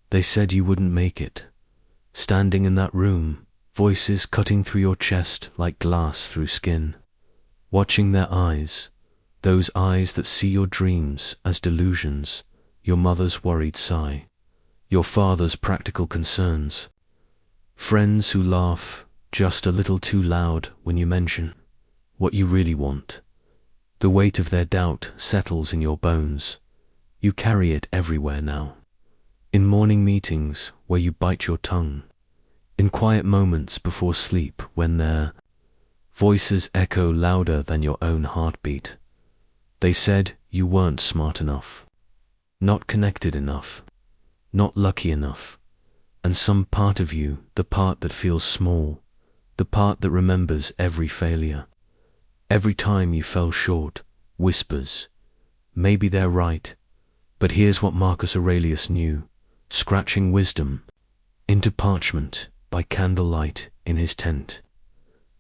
They said you wouldn't make it. Standing in that room, voices cutting through your chest like glass through skin. Watching their eyes, those eyes that see your dreams as delusions, your mother's worried sigh, your father's practical concerns. Friends who laugh just a little too loud when you mention what you really want. The weight of their doubt settles in your bones. You carry it everywhere now. In morning meetings where you bite your tongue. In quiet moments before sleep when their voices echo louder than your own heartbeat. They said you weren't smart enough, not connected enough, not lucky enough. And some part of you, the part that feels small, the part that remembers every failure, every time you fell short, whispers, maybe they're right, but here's what Marcus Aurelius knew, scratching wisdom into parchment by candlelight in his tent,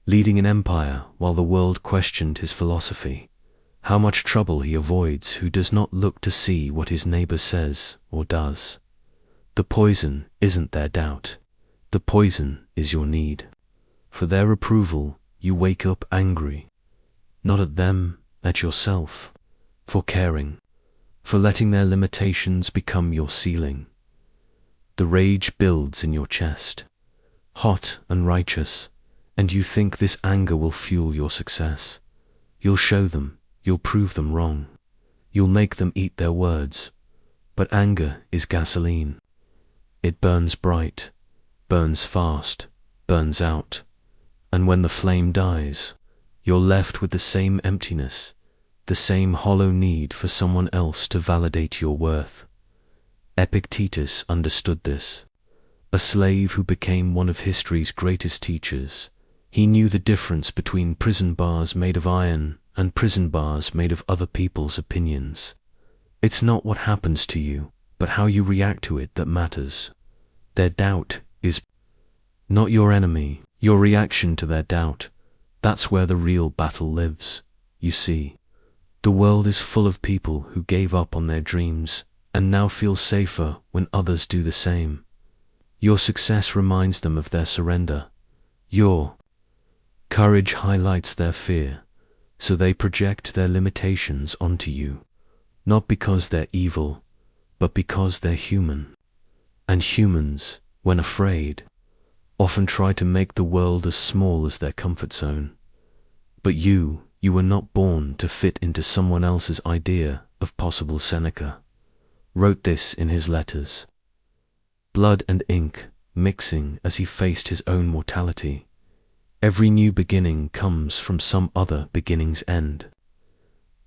leading an empire while the world questioned his philosophy. How much trouble he avoids who does not look to see what his neighbor says or does. The poison isn't their doubt. The poison is your need. For their approval, you wake up angry. Not at them, at yourself. For caring. For letting their limitations become your ceiling. The rage builds in your chest. Hot and righteous. And you think this anger will fuel your success. You'll show them. You'll prove them wrong. You'll make them eat their words. But anger is gasoline. It burns bright, burns fast, burns out. And when the flame dies, you're left with the same emptiness, the same hollow need for someone else to validate your worth. Epictetus understood this. A slave who became one of history's greatest teachers. He knew the difference between prison bars made of iron and prison bars made of other people's opinions. It's not what happens to you, but how you react to it that matters. Their doubt is not your enemy, your reaction to their doubt. That's where the real battle lives. You see, the world is full of people who gave up on their dreams and now feel safer when others do the same. Your success reminds them of their surrender. Your courage highlights their fear, so they project their limitations onto you, not because they're evil, but because they're human. And humans, when afraid, often try to make the world as small as their comfort zone. But you were not born to fit into someone else's idea of possible. Seneca wrote this in his letters. Blood and ink mixing as he faced his own mortality. Every new beginning comes from some other beginning's end.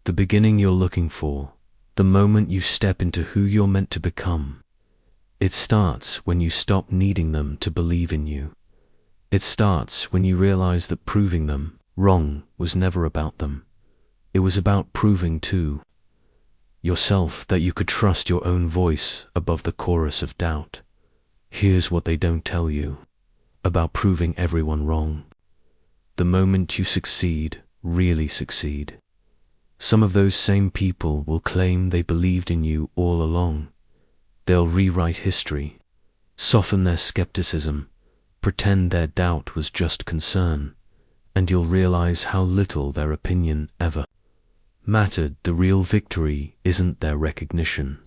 The beginning you're looking for, the moment you step into who you're meant to become, it starts when you stop needing them to believe in you. It starts when you realize that proving them wrong was never about them. It was about proving to yourself that you could trust your own voice above the chorus of doubt. Here's what they don't tell you about proving everyone wrong. The moment you succeed, really succeed, some of those same people will claim they believed in you all along. They'll rewrite history, soften their skepticism, pretend their doubt was just concern, and you'll realize how little their opinion ever mattered. The real victory isn't their recognition.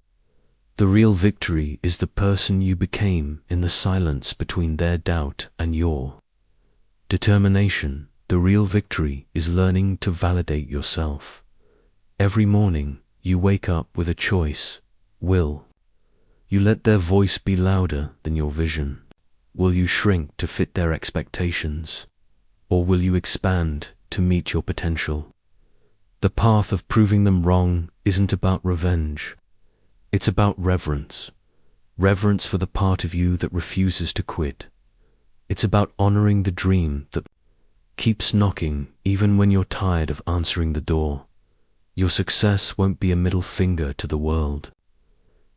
The real victory is the person you became in the silence between their doubt and your determination. The real victory is learning to validate yourself. Every morning you wake up with a choice. Will you let their voice be louder than your vision? Will you shrink to fit their expectations? Or will you expand to meet your potential? The path of proving them wrong isn't about revenge. It's about reverence. Reverence for the part of you that refuses to quit. It's about honoring the dream that keeps knocking even when you're tired of answering the door. Your success won't be a middle finger to the world.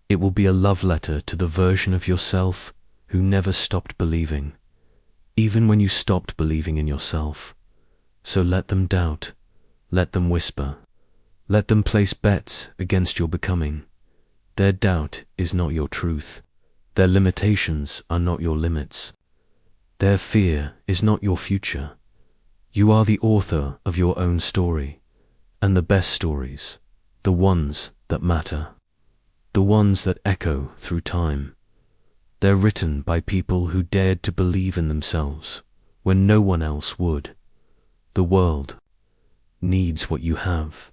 It will be a love letter to the version of yourself who never stopped believing, even when you stopped believing in yourself. So let them doubt, let them whisper, let them place bets against your becoming. Their doubt is not your truth. Their limitations are not your limits. Their fear is not your future. You are the author of your own story, and the best stories, the ones that matter, the ones that echo through time. They're written by people who dared to believe in themselves when no one else would. The world needs what you have,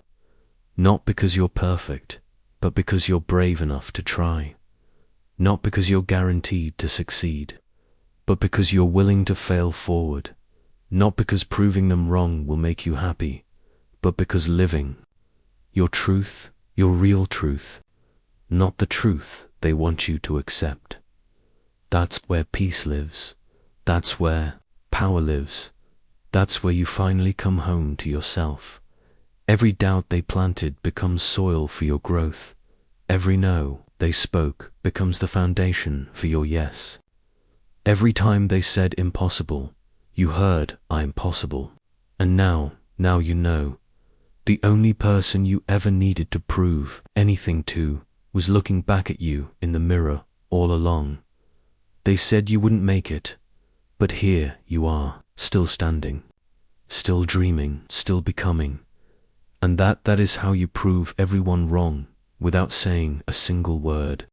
not because you're perfect, but because you're brave enough to try. Not because you're guaranteed to succeed, but because you're willing to fail forward. Not because proving them wrong will make you happy, but because living your truth, your real truth, not the truth they want you to accept. That's where peace lives. That's where power lives. That's where you finally come home to yourself. Every doubt they planted becomes soil for your growth. Every no they spoke becomes the foundation for your yes. Every time they said impossible, you heard I'm possible. And now you know. The only person you ever needed to prove anything to was looking back at you in the mirror all along. They said you wouldn't make it, but here you are, still standing, still dreaming, still becoming. And that is how you prove everyone wrong without saying a single word.